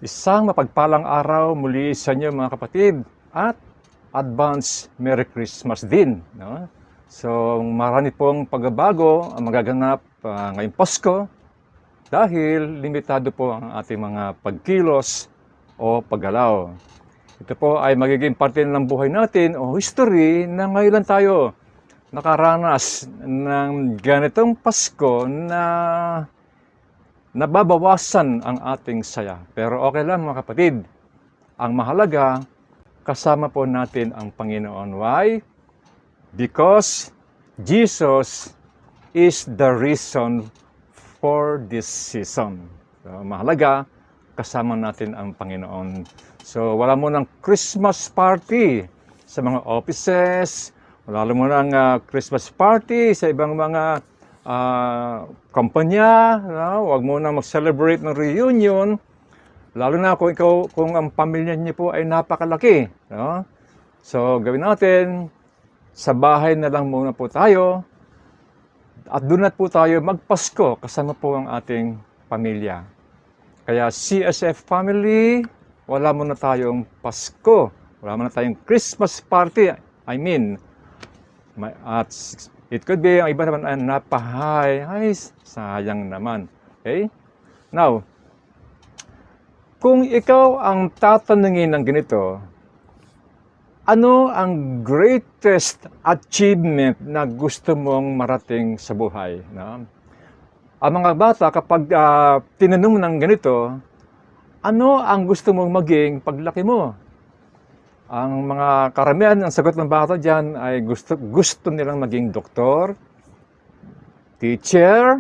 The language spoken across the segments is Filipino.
Isang mapagpalang araw muli sa inyo mga kapatid at advance Merry Christmas din. No? So marami pong pagbabago ang magaganap ngayong Pasko dahil limitado po ang ating mga pagkilos o paggalaw. Ito po ay magiging parte ng buhay natin o history na ngayon lang tayo nakaranas ng ganitong Pasko na nababawasan ang ating saya. Pero okay lang mga kapatid. Ang mahalaga, kasama po natin ang Panginoon. Why? Because Jesus is the reason for this season. So, mahalaga, kasama natin ang Panginoon. So wala mo ng Christmas party sa mga offices, wala mo ng Christmas party sa ibang mga kumpanya, no? Huwag mo na mag-celebrate ng reunion, lalo na kung ang pamilya niyo po ay napakalaki. No? So, gawin natin, sa bahay na lang muna po tayo, at doon na po tayo magpasko kasama po ang ating pamilya. Kaya CSF family, wala muna tayong Pasko, wala muna tayong Christmas party, I mean, at it could be, ang iba naman ay napahay. Ay, sayang naman. Okay? Now, kung ikaw ang tatanungin ng ganito, ano ang greatest achievement na gusto mong marating sa buhay? No? Ang mga bata, kapag tinanong ng ganito, ano ang gusto mong maging paglaki mo? Ang mga karamihan, ang sagot ng bata dyan ay gusto nilang maging doktor, teacher,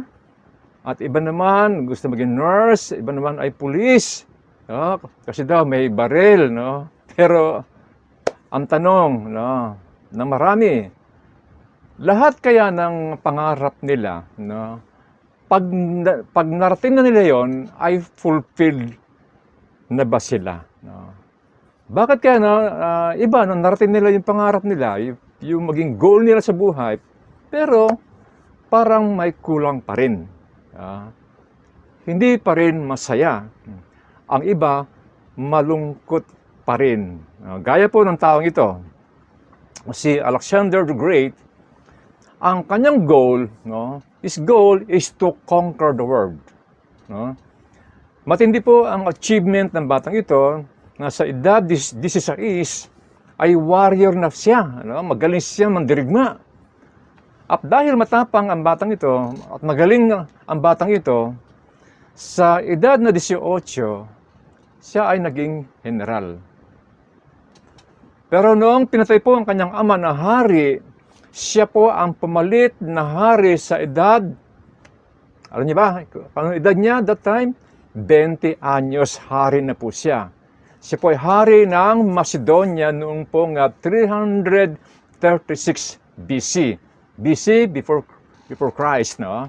at iba naman gusto maging nurse, iba naman ay pulis. No? Kasi daw may baril. No? Pero ang tanong ng marami, lahat kaya ng pangarap nila, no? Pag narating na nila yon, ay fulfilled na ba sila? No? Bakit kaya iba narating nila yung pangarap nila, yung maging goal nila sa buhay, pero parang may kulang pa rin. Hindi pa rin masaya. Ang iba, malungkot pa rin. Gaya po ng taong ito, si Alexander the Great, ang kanyang goal, his goal is to conquer the world. Matindi po ang achievement ng batang ito. Nasa edad 16 ay warrior na siya. Magaling siya mandirigma. At dahil matapang ang batang ito at magaling ang batang ito, sa edad na 18, siya ay naging general. Pero noong pinatay po ang kanyang ama na hari, siya po ang pumalit na hari sa edad, alam niyo ba, ang edad niya that time, 20 anyos hari na po siya. Siya po ay hari ng Macedonia noong pong 336 BC. BC, before Christ. No?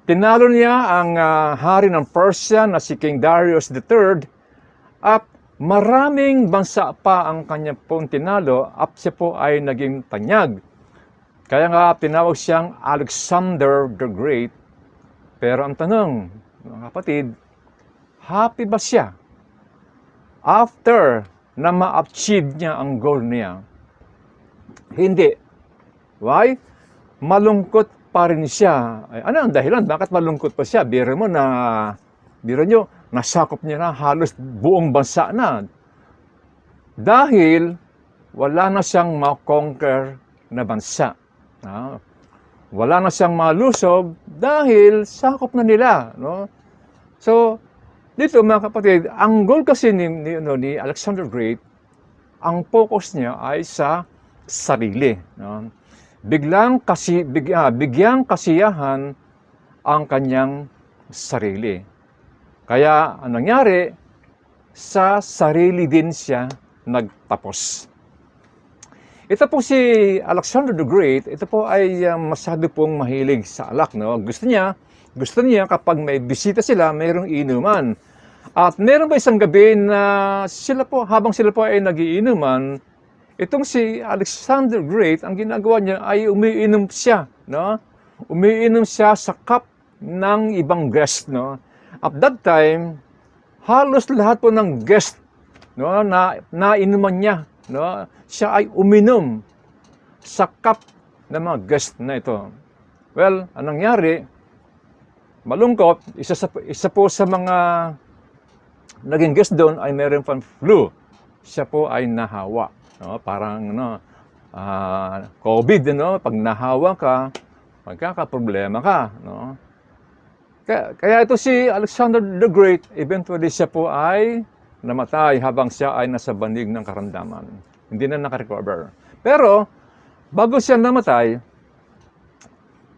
Tinalo niya ang hari ng Persia na si King Darius III at maraming bansa pa ang kanya pong tinalo at siya po ay naging tanyag. Kaya nga tinawag siyang Alexander the Great. Pero ang tanong, mga kapatid, happy ba siya? After na ma-achieve niya ang goal niya, hindi. Why? Malungkot pa rin siya. Ano ang dahilan? Bakit malungkot pa siya? Biro nyo, nasakop niya na halos buong bansa na. Dahil wala na siyang ma-conquer na bansa. Wala na siyang malusog dahil sakop na nila. No? So, dito mga kapatid, ang goal kasi ni Alexander Great, ang focus niya ay sa sarili. No? Bigyang kasiyahan ang kanyang sarili. Kaya ang nangyari, sa sarili din siya nagtapos. Ito po si Alexander the Great, ito po ay masyado pong mahilig sa alak. No? Gusto niya kapag may bisita sila, mayroong inuman. At meron ba isang gabi na habang sila po ay nagiinuman, itong si Alexander Great, ang ginagawa niya ay umiinom siya. No? Umiinom siya sa cup ng ibang guest. No? At that time, halos lahat po ng guest, no, na nainuman niya, no, siya ay uminom sa cup ng mga guest na ito. Well, anong nangyari? Malungkot, isa po sa mga naging guest doon ay meron pang flu. Siya po ay nahawa, no, parang COVID, no, pag nahawa ka, magkakaproblema ka, no. Kaya ito si Alexander the Great, eventually siya po ay namatay habang siya ay nasa banig ng karamdaman. Hindi na nakarecover. Pero, bago siya namatay,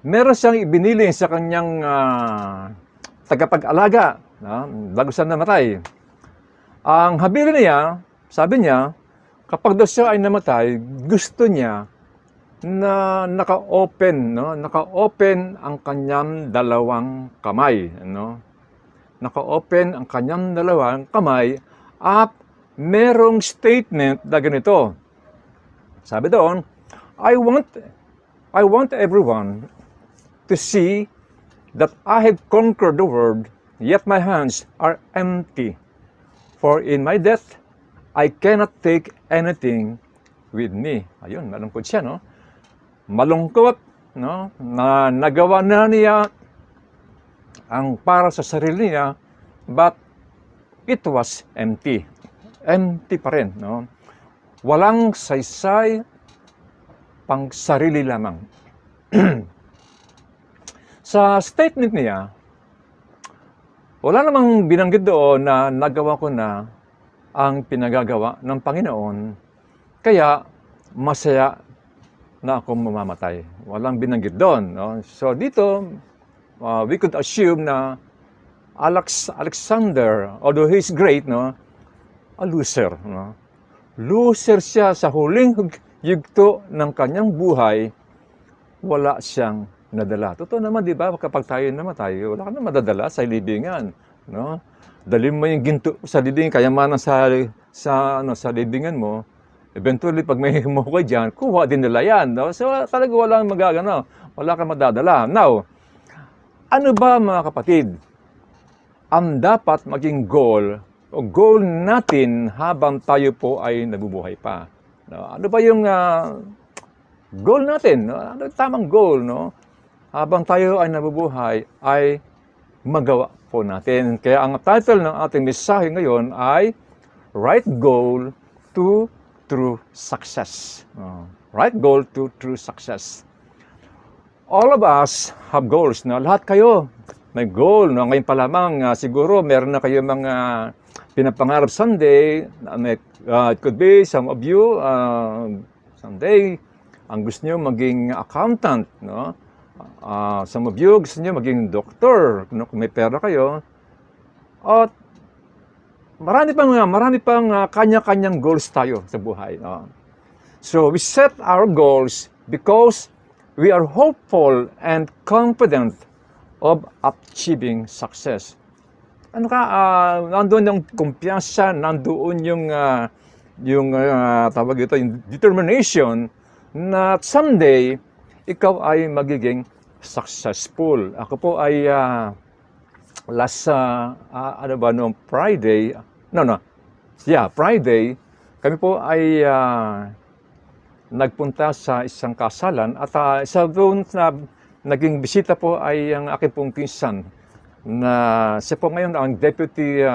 meron siyang ibinili sa kanyang tagapag-alaga, bago siya namatay. Ang habilin niya, sabi niya, kapag daw siya ay namatay, gusto niya na naka-open, no? Naka-open ang kanyang dalawang kamay, no? Naka-open ang kanyang dalawang kamay at merong statement na ganito. Sabi doon, I want everyone to see that I have conquered the world, yet my hands are empty. For in my death, I cannot take anything with me. Ayun, malungkot siya, no? Malungkot, no, na nagawa na niya ang para sa sarili niya, but it was empty. Empty pa rin, no? Walang saysay, pang sarili lamang. Sa statement niya, wala namang binanggit doon na nagawa ko na ang pinagagawa ng Panginoon, kaya masaya na ako mamamatay. Walang binanggit doon, no? So dito, we could assume na Alexander, although he's great, no, a loser, no? Loser siya sa huling yugto ng kanyang buhay, wala siyang nadala. Totoo naman, di ba? Kapag tayo namatay, wala ka na madadala sa libingan, no? Dalhin mo yung ginto sa libingan, kayamanan sa libingan mo. Eventually, pag may humukoy dyan, kuha din nila yan, no? So, talaga walang magagano, wala kang madadala. Now, ano ba mga kapatid? Ang dapat maging goal o goal natin habang tayo po ay nabubuhay pa. No? Ano ba yung goal natin? No? Ano yung tamang goal, no? Habang tayo ay nabubuhay, ay magawa po natin. Kaya ang title ng ating mensahe ngayon ay Right Goal to True Success. Right goal to true success. All of us have goals. No? Lahat kayo may goal. No? Ngayon pa lamang, siguro meron na kayo mga pinapangarap someday. It could be some of you, someday, ang gusto nyo maging accountant. No? Some of you gusto nyo maging doktor. No? Kung may pera kayo. At marami pang kanya-kanyang goals tayo sa buhay. No? So, we set our goals because we are hopeful and confident of achieving success. Nandoon yung kumpiyansa, nandoon yung tawag ito, yung determination na someday, ikaw ay magiging successful. Ako po ay Friday, kami po ay nagpunta sa isang kasalan at isa doon na naging bisita po ay ang aking pong pinsan na siya po ngayon ang deputy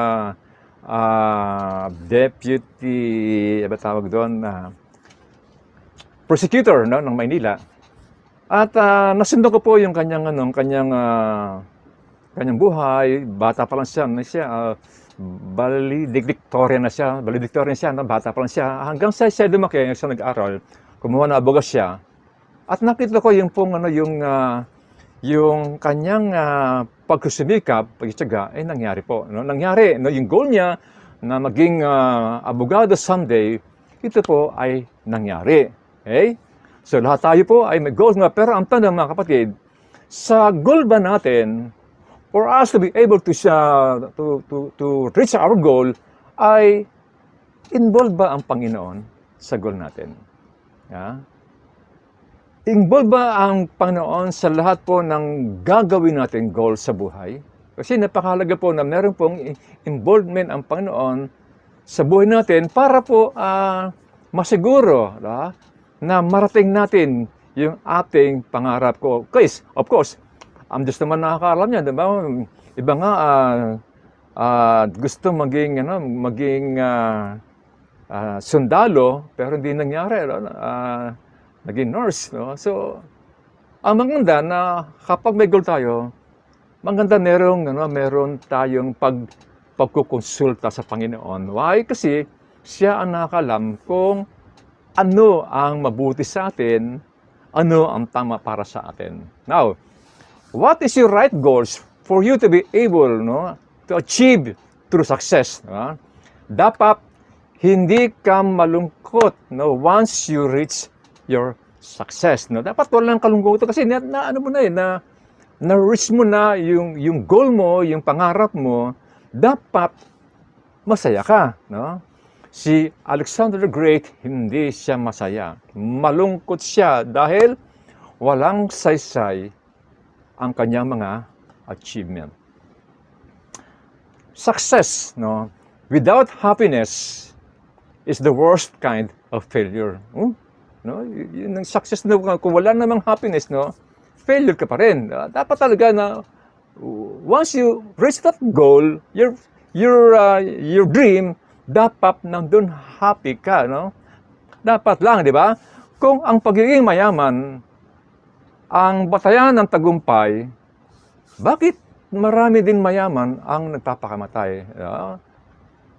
prosecutor, no, ng Maynila. At nasundo ko po yung kanyang buhay. Bata pa lang siya, valedictorian na siya, no? Bata pa lang siya. Hanggang sa siya lumaki, siya nag-aral, kumuha na abogas siya. At nakita ko yung kanyang pagsusumikap, pagtitiyaga, ay nangyari po. No? Nangyari, no? Yung goal niya na maging abogado someday, ito po ay nangyari. Okay? So lahat tayo po ay may goals nga, pero ang tanong mga kapatid, sa goal ba natin, for us to be able to reach our goal, ay involved ba ang Panginoon sa goal natin? Yeah? Involved ba ang Panginoon sa lahat po ng gagawin natin goal sa buhay? Kasi napakahalaga po na meron pong involvement ang Panginoon sa buhay natin para po masiguro na marating natin yung ating pangarap ko. Guys, of course, ang Diyos naman nakakaalam niya, di ba? Iba nga gusto maging sundalo, pero hindi nangyari, naging nurse, no? So, ang maganda na kapag may goal tayo, maganda meron tayong pagkukonsulta sa Panginoon. Why? Kasi siya ang nakakalam kung ano ang mabuti sa atin, ano ang tama para sa atin. Now, what is your right goals for you to be able to achieve through success? Dapat hindi ka malungkot once you reach your success. Dapat walang kalungkutan kasi na-reach mo na yung goal mo, yung pangarap mo, dapat masaya ka. Si Alexander the Great, hindi siya masaya. Malungkot siya dahil walang saysay ang kanyang mga achievement. Success, without happiness is the worst kind of failure. Yung success kung wala namang happiness, failure ka pa rin. Dapat talaga na once you reach that goal, your dream, dapat nandun happy ka, Dapat lang, di ba? Kung ang pagiging mayaman ang batayan ng tagumpay, bakit marami din mayaman ang nagpapakamatay?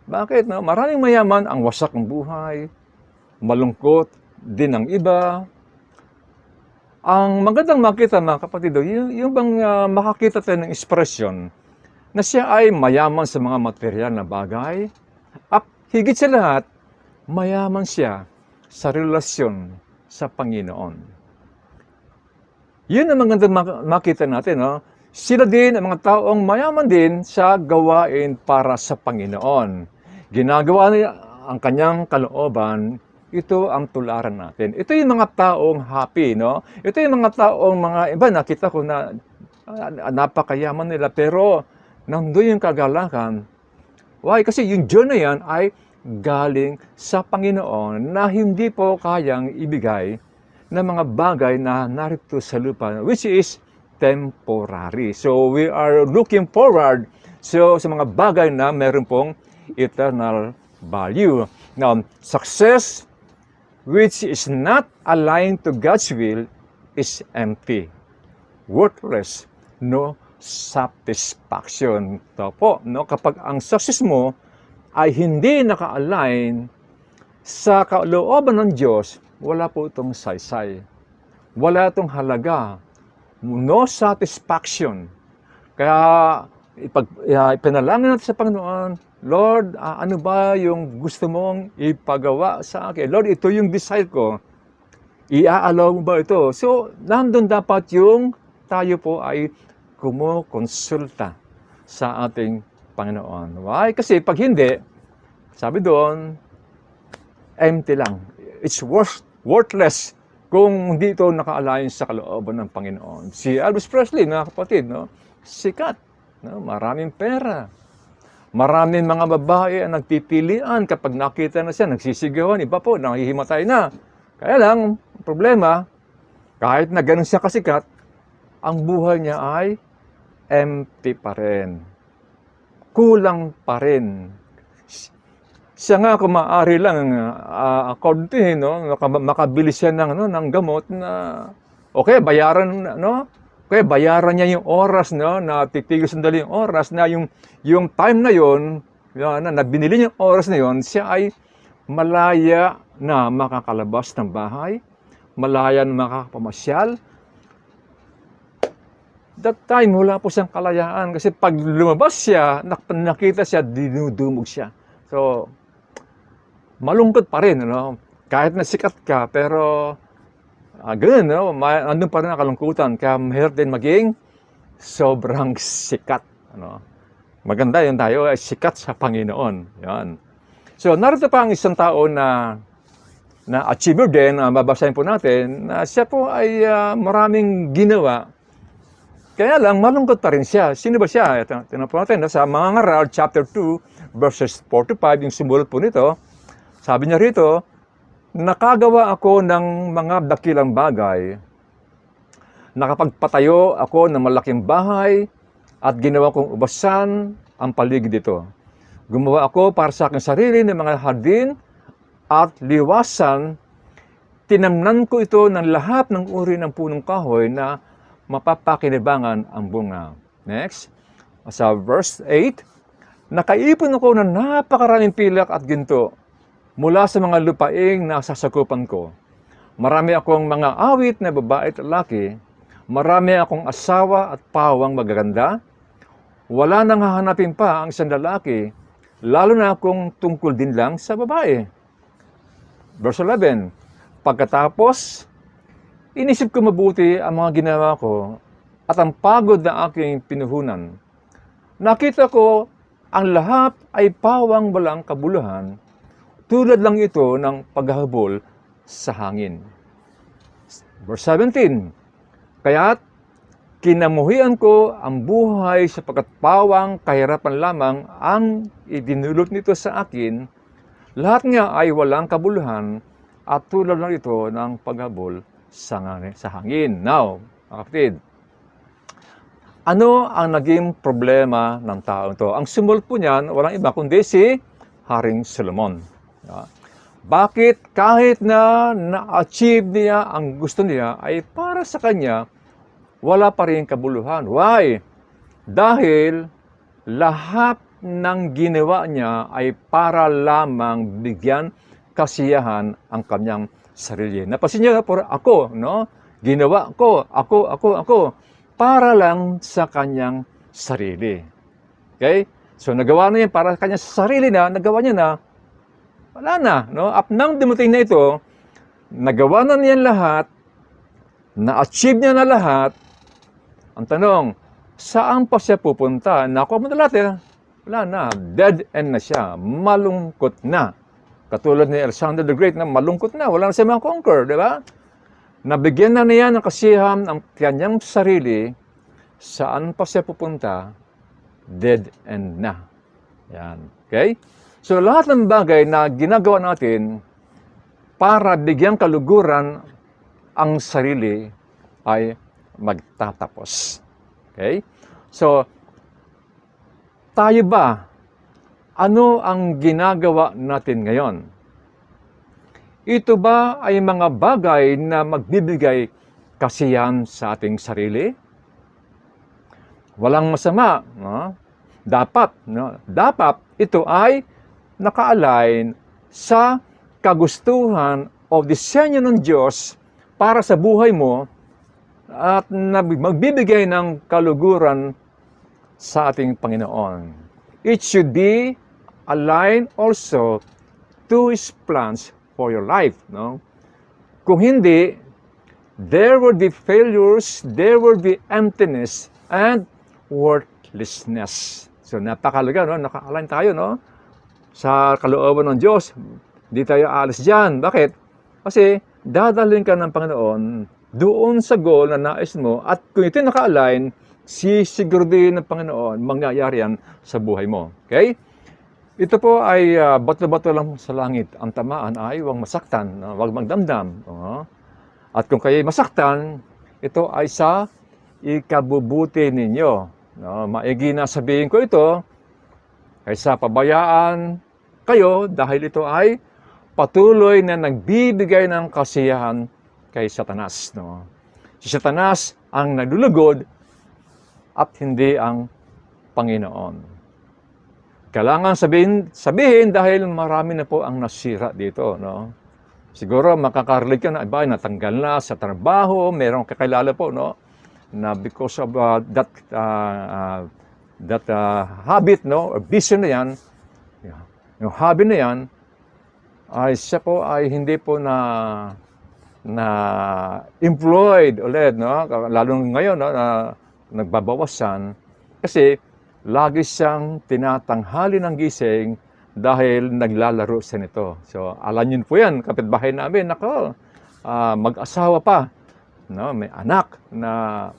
Bakit? Maraming mayaman ang wasak ng buhay, malungkot din ang iba. Ang magandang makita, mga kapatid, yung bang makakita tayo ng ekspresyon na siya ay mayaman sa mga material na bagay at higit sa lahat, mayaman siya sa relasyon sa Panginoon. Yun ang magandang makita natin. Sila din, ang mga taong mayaman din sa gawain para sa Panginoon. Ginagawa niya ang kanyang kalooban. Ito ang tularan natin. Ito yung mga taong happy, Ito yung mga taong iba, nakita ko na napakayaman nila, pero nandun yung kagalakan. Why? Kasi yung joy na yan ay galing sa Panginoon na hindi po kayang ibigay ng mga bagay na narito sa lupa, which is temporary. So, we are looking forward sa mga bagay na meron pong eternal value. Now, success which is not aligned to God's will is empty, worthless, no satisfaction. Ito po, kapag ang success mo ay hindi naka-align sa kalooban ng Diyos, wala po itong saysay. Wala itong halaga. No satisfaction. Kaya ipinalangin natin sa Panginoon, Lord, ano ba yung gusto mong ipagawa sa akin? Lord, ito yung desire ko. Iaalaw mo ba ito? So, nandun dapat yung tayo po ay kumukonsulta sa ating Panginoon. Why? Kasi pag hindi, sabi doon, empty lang. It's worthless kung hindi ito naka-align sa kalooban ng Panginoon. Si Elvis Presley, mga kapatid, sikat, maraming pera. Maraming mga babae ang nagpipilian kapag nakita na siya, nagsisigawan, iba po, nahihimatay na. Kaya lang, problema, kahit na ganun siya kasikat, ang buhay niya ay empty pa rin. Kulang pa rin. Siya nga kung maaari lang, according to him, makabili siya ng gamot na, okay, bayaran, okay, bayaran niya yung oras, na titigil sandali yung oras, na yung time na yon, na binili niya yung oras na yon, siya ay malaya na makakalabas ng bahay, malaya na makakapamasyal. That time, wala po siyang kalayaan kasi pag lumabas siya, nakita siya, dinudumog siya. So, malungkot pa rin, kahit na sikat ka, pero ganun, andun pa rin ang kalungkutan. Kaya mahirap din maging sobrang sikat. Maganda yun tayo, ay sikat sa Panginoon. Yan. So, narito pa ang isang tao na achiever din, babasahin po natin, na siya po ay maraming ginawa Kaya lang, malungkot pa rin siya. Sino ba siya? Tingnan po natin, sa Mga Ngaral, chapter 2, verses 4 to 5, yung sumulat po nito, sabi niya rito, nakagawa ako ng mga dakilang bagay, nakapagpatayo ako ng malaking bahay, at ginawa kong ubasan ang paligid dito. Gumawa ako para sa aking sarili ng mga hardin at liwasan. Tinamnan ko ito ng lahat ng uri ng punong kahoy na mapapakinabangan ang bunga. Next, sa verse 8, nakaipon ako ng napakaraming pilak at ginto mula sa mga lupaing nasasakupan ko. Marami akong mga awit na babae at lalaki, marami akong asawa at pawang magaganda. Wala nang hahanapin pa ang isang lalaki, lalo na kung tungkol din lang sa babae. Verse 11, pagkatapos, inisip ko mabuti ang mga ginawa ko at ang pagod na aking pinuhunan. Nakita ko ang lahat ay pawang walang kabuluhan, tulad lang ito ng paghahabol sa hangin. Verse 17, kaya't kinamuhian ko ang buhay sapagkat pawang kahirapan lamang ang idinulot nito sa akin. Lahat nga ay walang kabuluhan at tulad lang ito ng paghabol sa hangin. Now, mga kapatid, ano ang naging problema ng tao ito? Ang sumulat po niyan, walang iba kundi si Haring Solomon. Bakit kahit na na-achieve niya ang gusto niya, ay para sa kanya, wala pa rin kabuluhan. Why? Dahil lahat ng ginawa niya ay para lamang bigyan kasiyahan ang kanyang sarili. Napansin niyo po ako, no? Ginawa ko, ako, para lang sa kanyang sarili. Okay? So nagawa na yan para sa kanyang sarili na, nagawa niya na, wala na, no? At nang dumating na ito, nagawa na niyan lahat, na-achieve niya na lahat. Ang tanong, saan pa siya pupunta? Nakuha mo na lahat, wala na, dead end na siya, malungkot na. Katulad ni Alexander the Great na malungkot na, wala na siya ma-conquer, di ba? Nabigyan na niya ng kasiyahan ang kanyang sarili, saan pa siya pupunta? Dead end na. Yan. Okay? So lahat ng bagay na ginagawa natin para bigyan kaluguran ang sarili ay magtatapos. Okay? So, tayo ba, ano ang ginagawa natin ngayon? Ito ba ay mga bagay na magbibigay kasiyahan sa ating sarili? Walang masama. No? Dapat ito ay naka-align sa kagustuhan o disenyo ng Diyos para sa buhay mo at magbibigay ng kaluguran sa ating Panginoon. It should be aligned also to His plans for your life. No? Kung hindi, there will be failures, there will be emptiness, and worthlessness. So napakalaga, no? Naka-align tayo, no? Sa kalooban ng Diyos, hindi tayo alis dyan. Bakit? Kasi dadalhin ka ng Panginoon doon sa goal na nais mo at kung ito naka-align, sisiguraduhin ng Panginoon, mangyayari yan sa buhay mo. Okay? Ito po ay bato-bato lang sa langit. Ang tamaan ay huwag masaktan, huwag magdamdam. At kung kayo'y masaktan, ito ay sa ikabubuti ninyo. Maigi na sabihin ko ito, kaysa pabayaan kayo dahil ito ay patuloy na nagbibigay ng kasiyahan kay Satanas. Si Satanas ang naglulugod at hindi ang Panginoon. Kailangan sabihin dahil marami na po ang nasira dito. No? Siguro makakarelate ka na, iba natanggal na sa trabaho, merong kakilala po, no? Na because of that habit, no, or vision na yan, yung hobby na yan, ay siya po ay hindi po na employed ulit, no? Lalo ngayon, no, na nagbabawasan kasi lagi siyang tinatanghali ng gising dahil naglalaro siya nito. So, alam niyo po yan, kapitbahay namin, mag-asawa pa, no? May anak na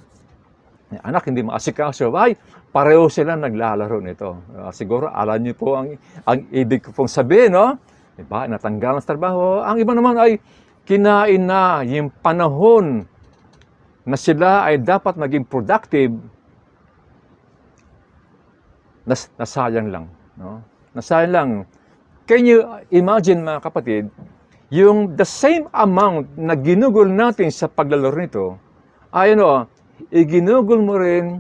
Yung anak hindi maasikaso, ay pareho sila naglalaro nito. Siguro alam niyo po ang ibig ko pong sabihin, no? Diba? Natanggal ng trabaho. Ang iba naman ay kinain na yung panahon na sila ay dapat maging productive, nasayang lang. No? Nasayang lang. Can you imagine, mga kapatid, yung the same amount na ginugol natin sa paglalaro nito, ay iginugol mo rin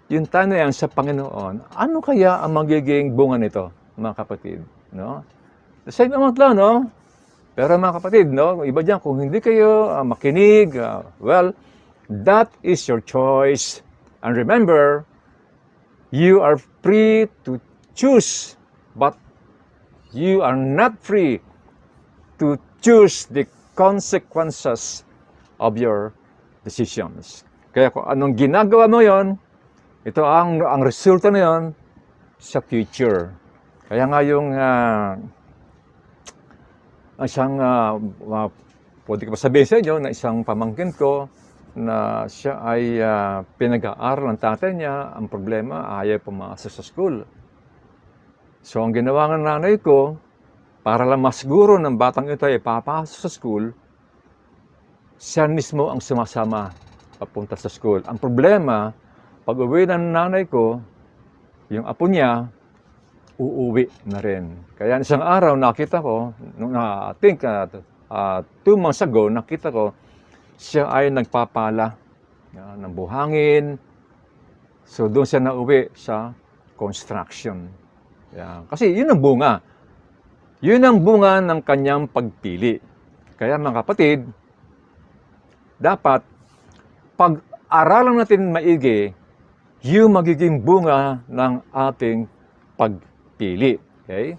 yung time na yan sa Panginoon. Ano kaya ang magiging bunga nito, mga kapatid? No? The same amount lang, no? Pero mga kapatid, no? Iba dyan, kung hindi kayo makinig, well, that is your choice. And remember, you are free to choose, but you are not free to choose the consequences of your decisions. Kaya kung anong ginagawa mo yon, ito ang resulta na yon sa future. Kaya nga yung isang, pwede ko sabihin sa inyo na isang pamangkin ko na siya ay pinag-aaral ng tatay niya. Ang problema, ayaw pumasok sa school. So, ang ginawa ng nanay ko, para lang masiguro ng batang ito ay papasok sa school, siya mismo ang sumasama papunta sa school. Ang problema, pag uwi ng nanay ko, yung apo niya, uuwi na rin. Kaya isang araw nakita ko, I think 2 months ago, nakita ko, siya ay nagpapala ng buhangin. So, doon siya nauwi sa construction. Yan. Kasi yun ang bunga. Yun ang bunga ng kanyang pagpili. Kaya mga kapatid, dapat pag-aralan natin maigi yung magiging bunga ng ating pagpili. Okay?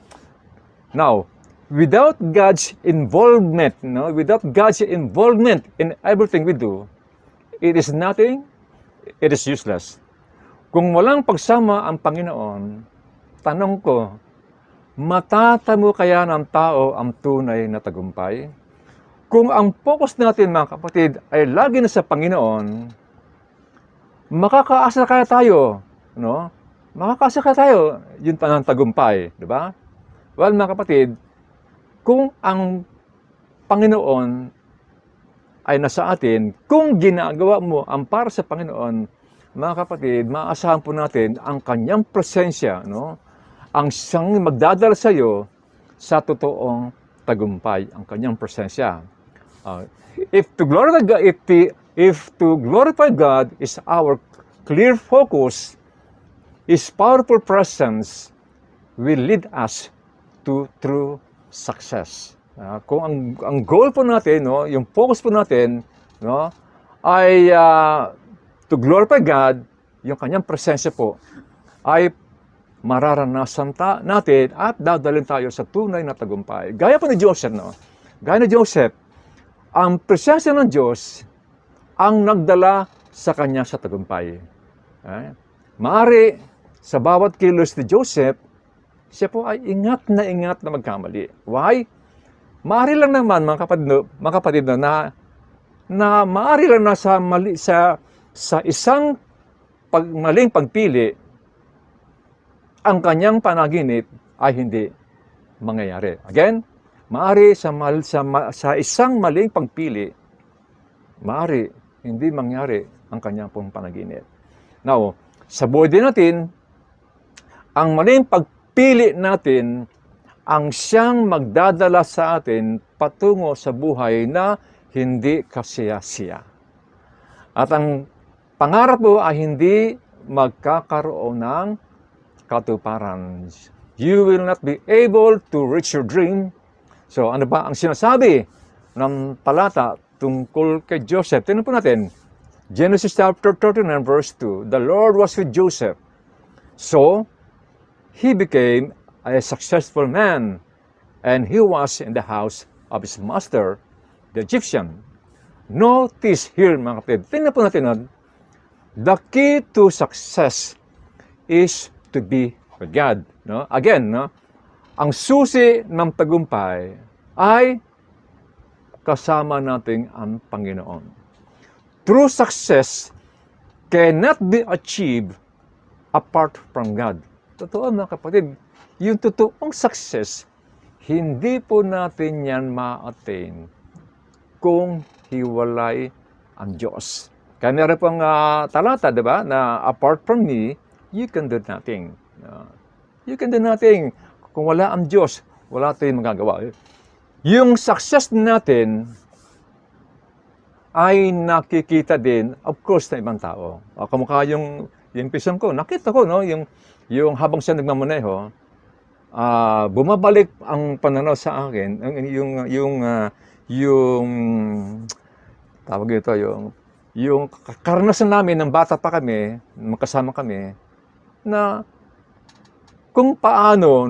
Now, without God's involvement, without God's involvement in everything we do, it is nothing, it is useless. Kung walang pagsama ang Panginoon, tanong ko, matatamo kaya ng tao ang tunay na tagumpay? Kung ang focus natin, mga kapatid, ay lagi na sa Panginoon, makakaasa kaya tayo, no? Makakaasa kaya tayo, yun pa ng tagumpay, di ba? Well, mga kapatid, kung ang Panginoon ay nasa atin, kung ginagawa mo ang para sa Panginoon, mga kapatid, maaasahan po natin ang kanyang presensya, no? Ang siyang magdadala sa iyo sa totoong tagumpay, ang kanyang presensya. If to glorify God is our clear focus, His powerful presence will lead us to true success. Kung ang goal po natin, yung focus po natin, ay to glorify God, yung kanyang presensya po, ay mararanasan natin at dadalhin tayo sa tunay na tagumpay. Gaya po ni Joseph, Gaya ni Joseph, ang presensya ng Diyos ang nagdala sa kanya sa tagumpay. Maari, sa bawat kilos ni Joseph, siya po ay ingat na magkamali. Why? Maari lang naman, mga kapatid, na maari lang na sa isang maling pagpili, ang kanyang panaginip ay hindi mangyayari. Again, maari sa isang maling pagpili, maari hindi mangyari ang kanyang pong panaginip. Now, sa buhay din natin, ang maling pagpili natin ang siyang magdadala sa atin patungo sa buhay na hindi kasiyasiya. At ang pangarap mo ay hindi magkakaroon ng katuparan. You will not be able to reach your dream. So ano ba ang sinasabi ng talata tungkol kay Joseph? Tingnan po natin. Genesis chapter 39 verse 2. The Lord was with Joseph. So he became a successful man, and he was in the house of his master, the Egyptian. Notice here, mga kapatid. Tingnan po natin. The key to success is to be with God. Again, ang susi ng tagumpay ay kasama natin ang Panginoon. True success cannot be achieved apart from God. Totoo mga kapatid, yung totoong success, hindi po natin yan ma-attain kung hiwalay ang Diyos. Kaya meron pong talata, di ba, na apart from me, you can do nothing. You can do nothing. Kung wala ang Diyos, wala tayong magagawa. Yung success natin ay nakikita din, of course, na ibang tao. Kamukha yung pisong ko, nakita ko, no? Yung habang siya nagmamaneho, bumabalik ang pananaw sa akin, yung tawag ito, yung karanasan namin ng bata pa kami, magkasama kami, na kung paano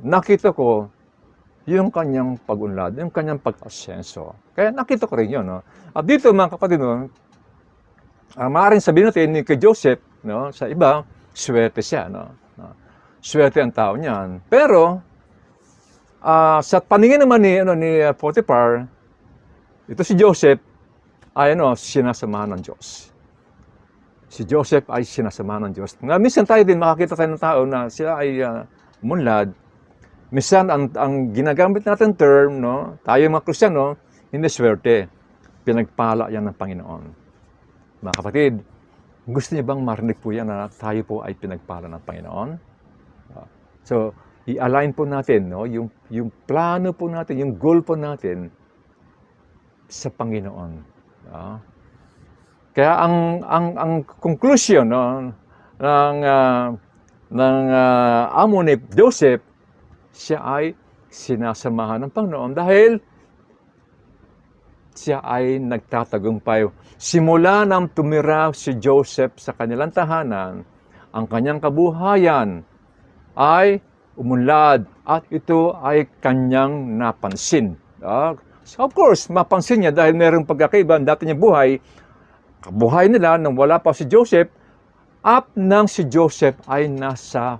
nakita ko yung kanyang pag-unlad, yung kanyang pag-asyenso. Kaya nakita ko rin yun. No? At dito mga kapatid, no, maaaring sabihin natin ni kay Joseph, no, sa iba, swerte siya. No? Swerte ang tao niyan. Pero, sa paningin naman ni Potiphar, ito si Joseph ay sinasamahan ng Diyos. Si Joseph ay sinasamahan ng Diyos. Minsan tayo din makakita tayo ng tao na sila ay munlad. Minsan ang ginagamit natin term, no, tayo mga Kristiyano, hindi swerte. Pinagpala yan ng Panginoon. Mga kapatid, gusto niyo bang marinig po yan na tayo po ay pinagpala ng Panginoon? So, i-align po natin, no, yung plano po natin, yung goal po natin sa Panginoon. Kaya ang conclusion, no, ng amo ni Joseph, siya ay sinasamahan ng Panginoon dahil siya ay nagtatagumpay. Simula nang tumira si Joseph sa kanilang tahanan, ang kanyang kabuhayan ay umunlad at ito ay kanyang napansin. So of course, mapansin niya dahil mayroong pagkakaiba dati niyang buhay. Kabuhay nila nang wala pa si Joseph, up nang si Joseph ay nasa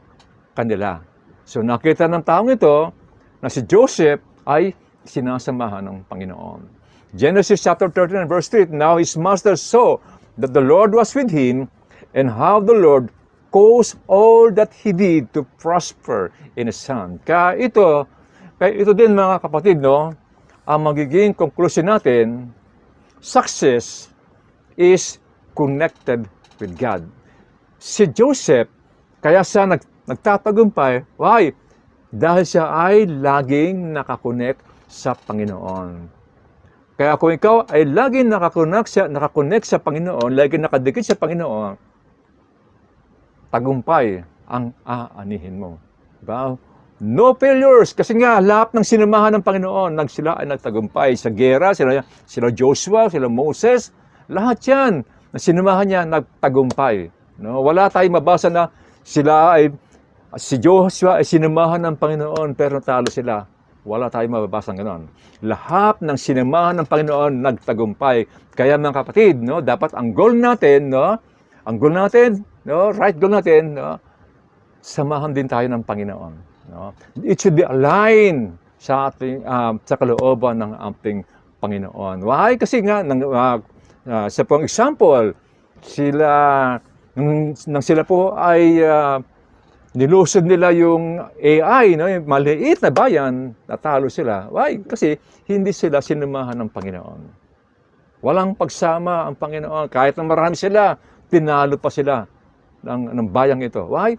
kanila. So nakita ng taong ito na si Joseph ay sinasamahan ng Panginoon. Genesis chapter 13 verse 3, now his master saw that the Lord was with him and how the Lord caused all that he did to prosper in his son. Kaya ito din mga kapatid, no, ang magiging conclusion natin, success is connected with God. Si Joseph, kaya siya nagtatagumpay, why? Dahil siya ay laging nakakonect sa Panginoon. Kaya kung ikaw ay laging nakakonect sa Panginoon, laging nakadikit sa Panginoon, tagumpay ang aanihin mo. Diba? No failures. Kasi nga, lahat ng sinamahan ng Panginoon, sila ay nagtagumpay. Sa gera, sila Joshua, sila Moses, lahat yan, na sinamahan niya, nagtagumpay. No? Wala tayong mabasa na si Joshua ay sinamahan ng Panginoon, pero natalo sila. Wala tayong mababasang ganoon. Lahat ng sinamahan ng Panginoon, nagtagumpay. Kaya mga kapatid, no, dapat ang goal natin, right goal natin, no, samahan din tayo ng Panginoon. No? It should be aligned sa ating sa kalooban ng ating Panginoon. Why? Kasi nga sa pong example, nang sila po ay nilusod nila yung AI, no, yung maliit na bayan, natalo sila. Why? Kasi hindi sila sinamahan ng Panginoon. Walang pagsama ang Panginoon. Kahit na marami sila, tinalo pa sila ng bayang ito. Why?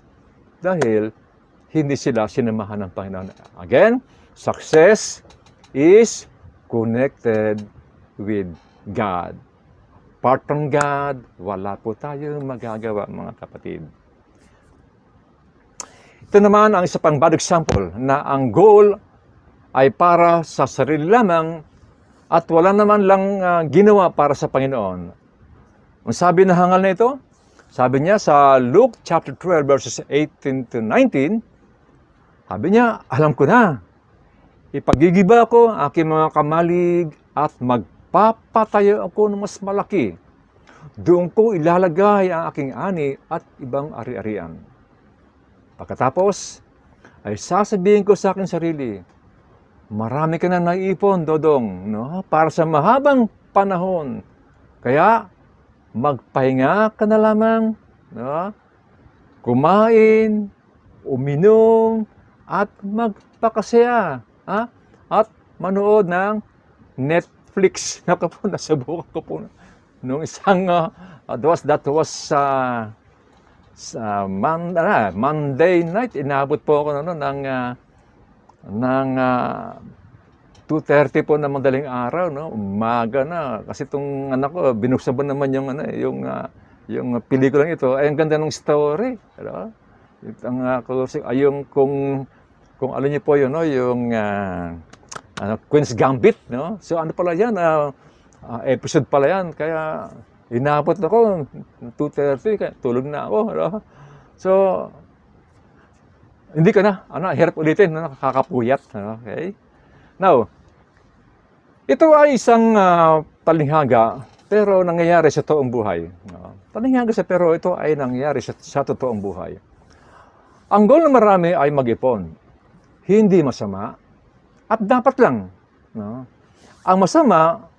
Dahil hindi sila sinamahan ng Panginoon. Again, success is connected with God. Apart from God, wala po tayong magagawa, mga kapatid. Ito naman ang isa pang bad example na ang goal ay para sa sarili lamang at wala naman lang ginawa para sa Panginoon. Ang sabi na hangal na ito, sabi niya sa Luke chapter 12 verses 18 to 19, sabi niya, alam ko na, ipagigiba ko ang aking mga kamalig at magpapatayo ako ng mas malaki. Doon ko ilalagay ang aking ani at ibang ari-arian. Pagkatapos, ay sasabihin ko sa aking sarili, marami ka na naiipon, Dodong, no? Para sa mahabang panahon. Kaya, magpahinga ka na lamang, no? Kumain, uminom, at magpakasaya. Ha? At manood ng Netflix. Naku po, nasubukan ko po nung isang, that was sa Monday night. Inabot po ako ng 2:30 po na madaling araw, no? Umaga na. Kasi itong anak ko, binuksan ba naman yung pelikulang ito. Ay, ang ganda ng story. Ano? Yung kung ano niyo po yun, no? Yung Queen's Gambit, no? So ano pala yan, episode pala yan. Kaya inabot ako, 2:30, kaya tulog na ako. Ano? So, hindi ka na, hirap ulitin, no? Nakakapuyat. Okay? Now, ito ay isang talinghaga, pero nangyayari sa totoong buhay. Talinghaga pero ito ay nangyayari sa totoong buhay. Ang goal ng marami ay mag-ipon. Hindi masama, at dapat lang. No? Ang masama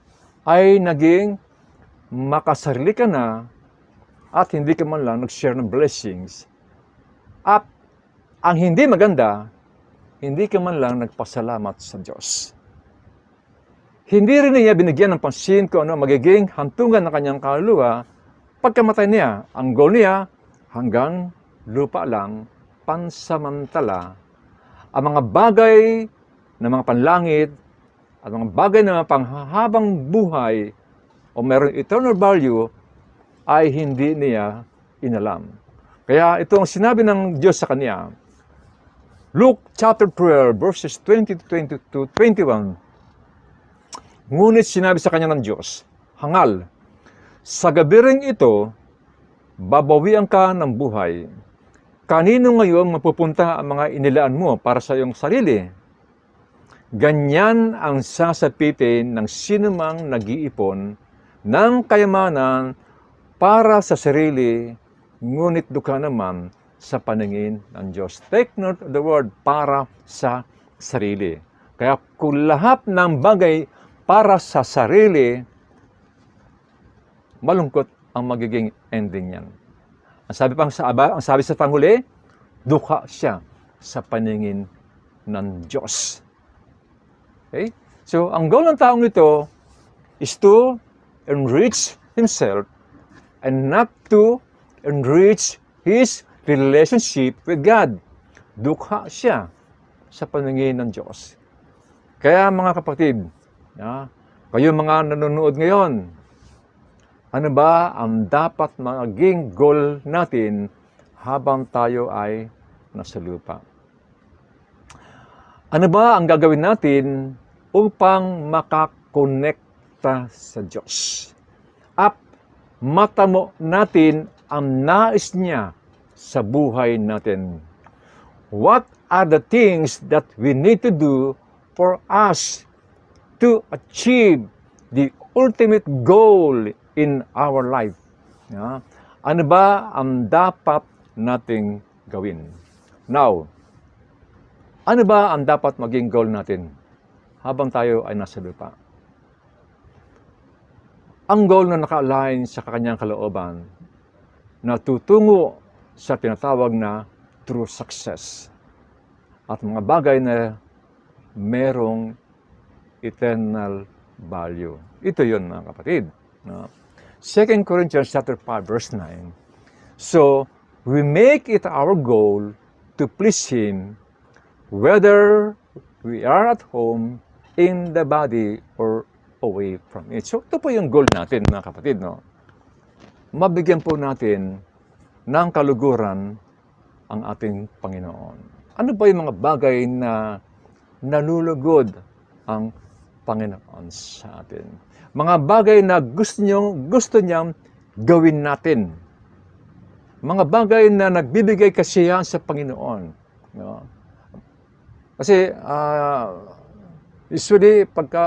ay naging makasarili ka na at hindi ka man lang nag-share ng blessings. At ang hindi maganda, hindi ka man lang nagpasalamat sa Diyos. Hindi rin niya binigyan ng pansin kung ano magiging hantungan ng kanyang kaluluwa pagkamatay niya. Ang goal niya, hanggang lupa lang, pansamantala. Ang mga bagay na mga panlangit at mga bagay na panghahabang buhay o mayroong eternal value ay hindi niya inalam. Kaya ito ang sinabi ng Diyos sa kanya. Luke chapter 12 verses 20 to 21. Ngunit sinabi sa kanya ng Diyos, hangal, sa gabi ring ito, babawian ka ng buhay. Kanino ngayon mapupunta ang mga inilaan mo para sa iyong sarili? Ganyan ang sasapitin ng sinumang nag-iipon ng kayamanan para sa sarili, ngunit dukha naman sa paningin ng Diyos. Take note of the word para sa sarili. Kaya kung lahat ng bagay para sa sarili, malungkot ang magiging ending niyan. Ang sabi sa panghuli, dukha siya sa paningin ng Diyos. Okay? So, ang goal ng taong ito is to enrich himself and not to enrich his relationship with God. Dukha siya sa paningin ng Diyos. Kaya mga kapatid, kayo mga nanonood ngayon, ano ba ang dapat maging goal natin habang tayo ay nasa lupa? Ano ba ang gagawin natin upang makakonekta sa Diyos? At matamo natin ang nais niya sa buhay natin. What are the things that we need to do for us to achieve the ultimate goal in our life? Ano ba ang dapat nating gawin? Now, ano ba ang dapat maging goal natin habang tayo ay nasa lupa? Ang goal na naka-align sa kanyang kalooban na tutungo sa tinatawag na true success at mga bagay na merong eternal value. Ito yun, mga kapatid. 2 Corinthians chapter 5 verse 9. So, we make it our goal to please Him whether we are at home, in the body, or away from it. So, ito po yung goal natin, mga kapatid. Mabigyan po natin ng kaluguran ang ating Panginoon. Ano ba yung mga bagay na nalulugod ang Panginoon sa atin? Mga bagay na gusto niyang gawin natin. Mga bagay na nagbibigay kasiyahan sa Panginoon. Kasi usually pagka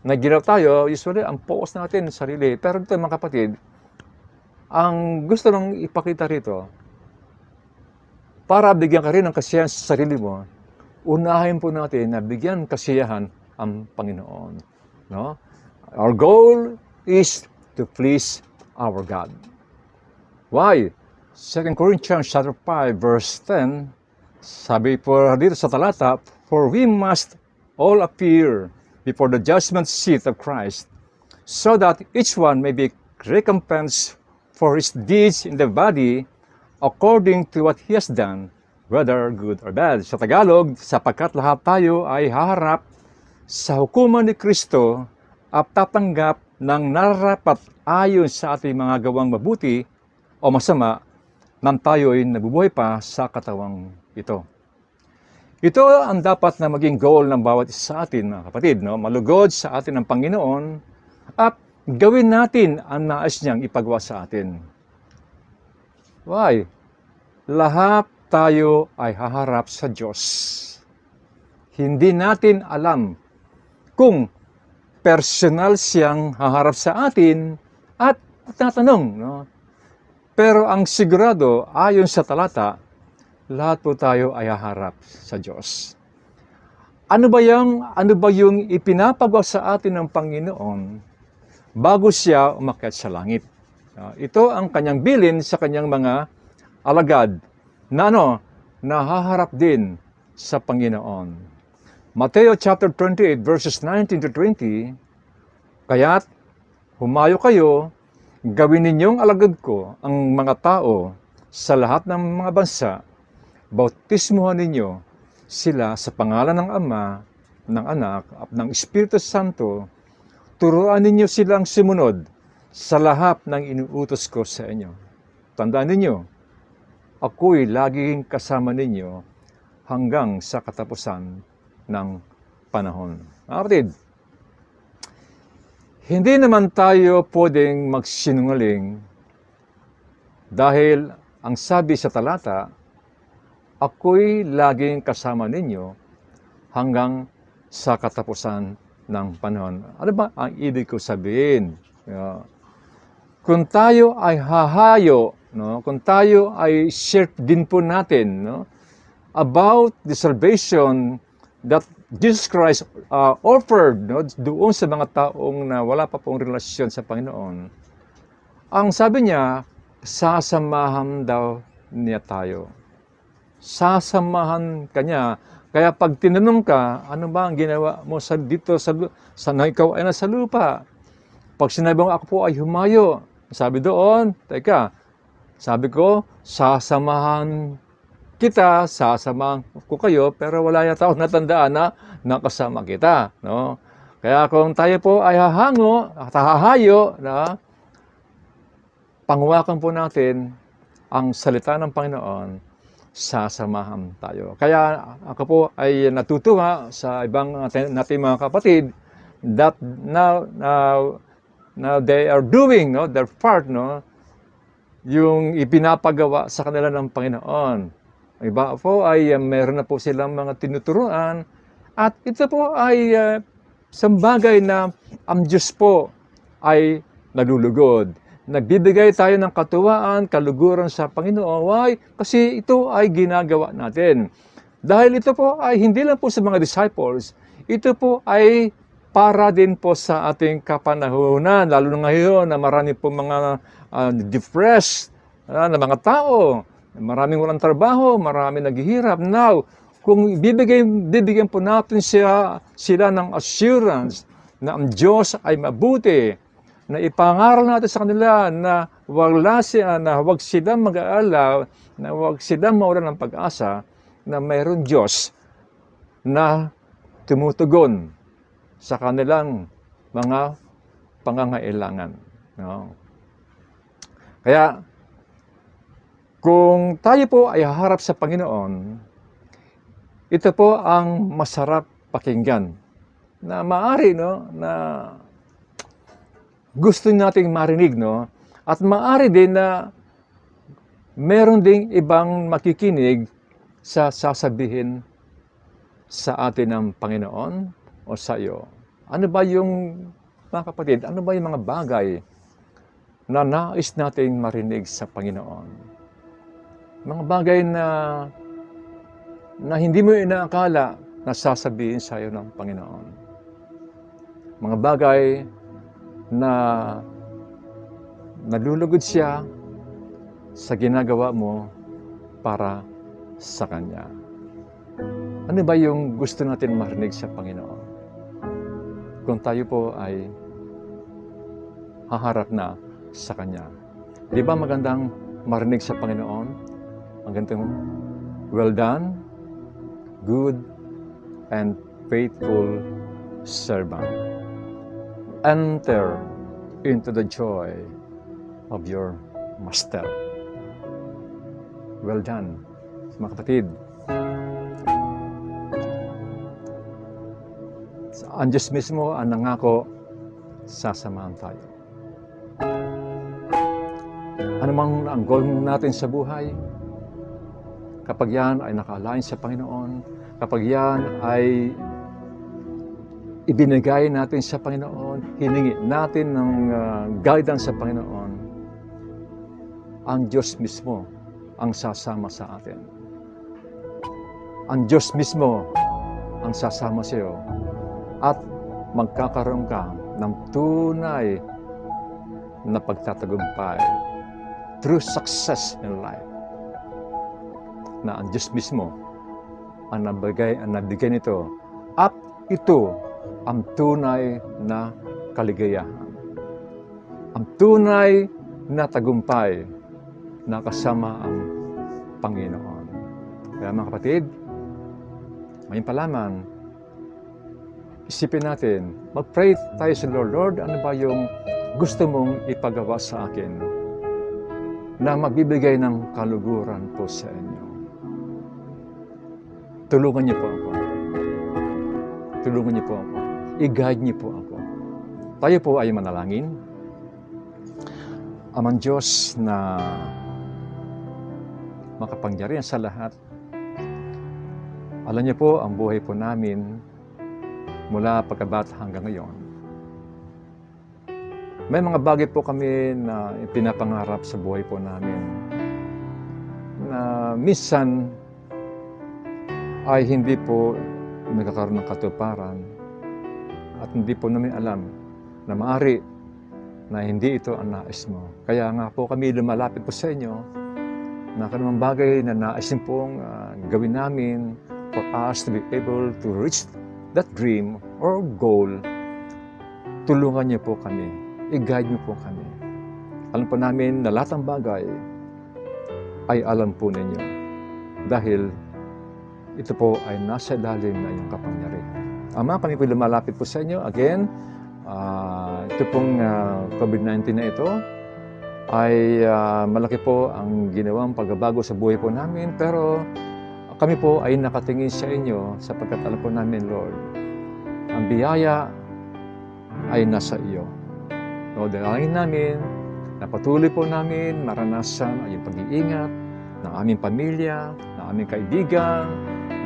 nag-ginaw tayo, usually ang focus natin sa sarili. Pero dito mga kapatid, ang gusto nang ipakita rito, para bigyan ka rin ng kasiyahan sa sarili mo, unahin po natin na bigyan kasiyahan ang Panginoon. Our goal is to please our God. Why? 2 Corinthians chapter 5 verse 10, sabi po dito sa talata, "For we must all appear before the judgment seat of Christ, so that each one may be recompensed for his deeds in the body according to what he has done, whether good or bad." Sa Tagalog, sapagkat lahat tayo ay haharap sa hukuman ni Kristo at tatanggap ng nararapat ayon sa ating mga gawang mabuti o masama nang tayo ay nabubuhay pa sa katawang ito. Ito ang dapat na maging goal ng bawat isa sa atin, mga kapatid, no? Malugod sa atin ang Panginoon at gawin natin ang nais niyang ipagawa sa atin. Why? Lahat tayo ay haharap sa Diyos. Hindi natin alam kung personal siyang haharap sa atin at tatanong, no? Pero ang sigurado, ayon sa talata, lahat po tayo ay haharap sa Diyos. Ano ba yung ipinapagawa sa atin ng Panginoon bago siya umakyat sa langit? Ito ang kanyang bilin sa kanyang mga alagad na haharap din sa Panginoon. Mateo chapter 28 verses 19 to 20, "Kaya't humayo kayo, gawin ninyong alagad ko ang mga tao sa lahat ng mga bansa, bautismuhan ninyo sila sa pangalan ng Ama, ng Anak, at ng Espiritu Santo, turuan ninyo silang sumunod sa lahat ng inuutos ko sa inyo. Tandaan ninyo, ako'y laging kasama ninyo hanggang sa katapusan ng panahon." Mga kapatid, hindi naman tayo pwedeng magsinungaling dahil ang sabi sa talata, ako'y laging kasama ninyo hanggang sa katapusan ng panahon. Ano ba ang ibig ko sabihin? Kung tayo ay hahayo, no? Kung tayo ay share din po natin, no? About the salvation that Jesus Christ offered, no? Doon sa mga taong na wala pa pong relasyon sa Panginoon. Ang sabi niya, sasamahan daw niya tayo. Sasamahan ka niya. Kaya pag tinanong ka, ano ba ang ginawa mo dito sa ikaw ay nasa lupa? Pag sinabi mo, ako po ay humayo, sabi doon, teka, sabi ko, sasamahan kita, sasamahan ko kayo, pero wala yata akong natandaan na nakasama kita. No? Kaya kung tayo po ay hahango at hahayo, na pangwakan po natin ang salita ng Panginoon, sasamahan tayo. Kaya ako po ay natutuwa sa ibang nating mga kapatid that now they are doing, no, their part, no, yung ipinapagawa sa kanila ng Panginoon. Iba po ay meron na po silang mga tinuturuan at ito po ay isang bagay na ang Diyos po ay nalulugod. Nagbibigay tayo ng katuwaan, kaluguran sa Panginoon. Why? Kasi ito ay ginagawa natin. Dahil ito po ay hindi lang po sa mga disciples, ito po ay para din po sa ating kapanahunan, lalo na ngayon na marami po mga depressed na mga tao, maraming walang trabaho, maraming naghihirap. Now, kung bibigyan po natin sila ng assurance na ang Diyos ay mabuti, na ipangaral natin sa kanila na huwag silang mag-aalala, na huwag silang mawalan ng pag-asa, na mayroon Diyos na tumutugon sa kanilang mga pangangailangan. No? Kaya, kung tayo po ay haharap sa Panginoon, ito po ang masarap pakinggan na maaari, no, na gusto nating marinig, no, at maaari din na meron ding ibang makikinig sa sasabihin sa atin ng Panginoon o sa iyo. Ano ba yung, mga kapatid, ano ba yung mga bagay na nais nating marinig sa Panginoon? Mga bagay na hindi mo inaakala na sasabihin sa iyo ng Panginoon. Mga bagay na nalulugod siya sa ginagawa mo para sa Kanya. Ano ba yung gusto natin marinig sa Panginoon? Kung tayo po ay haharap na sa Kanya. Di ba magandang marinig sa Panginoon? Ang gantong, well done, good and faithful servant. Enter into the joy of your Master. Well done, mga kapatid. Ang Diyos mismo ang nangako, sasamahan tayo. Ano mang ang goal natin sa buhay, kapag yan ay naka-align sa Panginoon, kapag yan ay ibinigay natin sa Panginoon, hiningi natin ng guidance sa Panginoon, ang Diyos mismo ang sasama sa atin. Ang Diyos mismo ang sasama sa iyo at magkakaroon ka ng tunay na pagtatagumpay through success in life. Na ang Diyos mismo ang nabigay nito at ito ang tunay na kaligayahan. Ang tunay na tagumpay na kasama ang Panginoon. Kaya mga kapatid, ngayon pa lamang, isipin natin, mag-pray tayo sa Lord. Lord, ano ba yung gusto mong ipagawa sa akin na magbibigay ng kaluguran po sa inyo? Tulungan niyo po ako. Tulungan niyo po ako. I-guide niyo po ako. Tayo po ay manalangin. Amang Diyos na makapangyarihan sa lahat, alam niyo po ang buhay po namin mula pagkabata hanggang ngayon. May mga bagay po kami na pinapangarap sa buhay po namin na minsan ay hindi po nagkakaroon ng katuparan at hindi po namin alam na maaari na hindi ito ang nais mo. Kaya nga po kami lumalapit po sa inyo na kanumang bagay na naisin pong gawin namin for us to be able to reach that dream or goal. Tulungan niyo po kami. I-guide niyo po kami. Alam po namin na lahat ng bagay ay alam po ninyo. Dahil ito po ay nasa ilalim na iyong kapangyarihan. Ama, kami po lumalapit po sa inyo. Again, ito pong COVID-19 na ito ay malaki po ang ginawang pagbabago sa buhay po namin. Pero kami po ay nakatingin sa inyo sapagkat alam po namin, Lord, ang biyaya ay nasa iyo. Lord, dalangin namin na patuloy po namin maranasan ang iyong pag-iingat ng aming pamilya, ng aming kaibigan.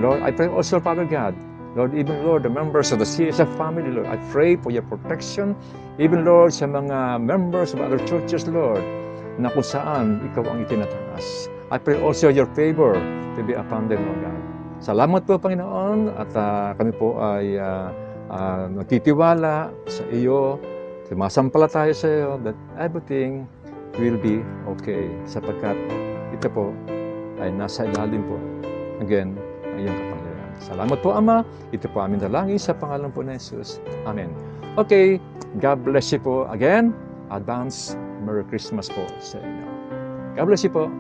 Lord, I pray also, Father God, Lord, even Lord, the members of the CSF family, Lord, I pray for your protection. Even Lord, sa mga members of other churches, Lord, na kung saan ikaw ang itinataas. I pray also your favor to be upon them, Lord God. Salamat po, Panginoon, at kami po ay nagtitiwala sa iyo, sumasampalataya sa iyo that everything will be okay sapagkat ito po ay nasa ilalim po, again, ng iyong kapangyarihan. Salamat po, Ama. Ito po aming dalangin sa pangalan po ni Jesus. Amen. Okay, God bless you po again. Advance Merry Christmas po sa inyo. God bless you po.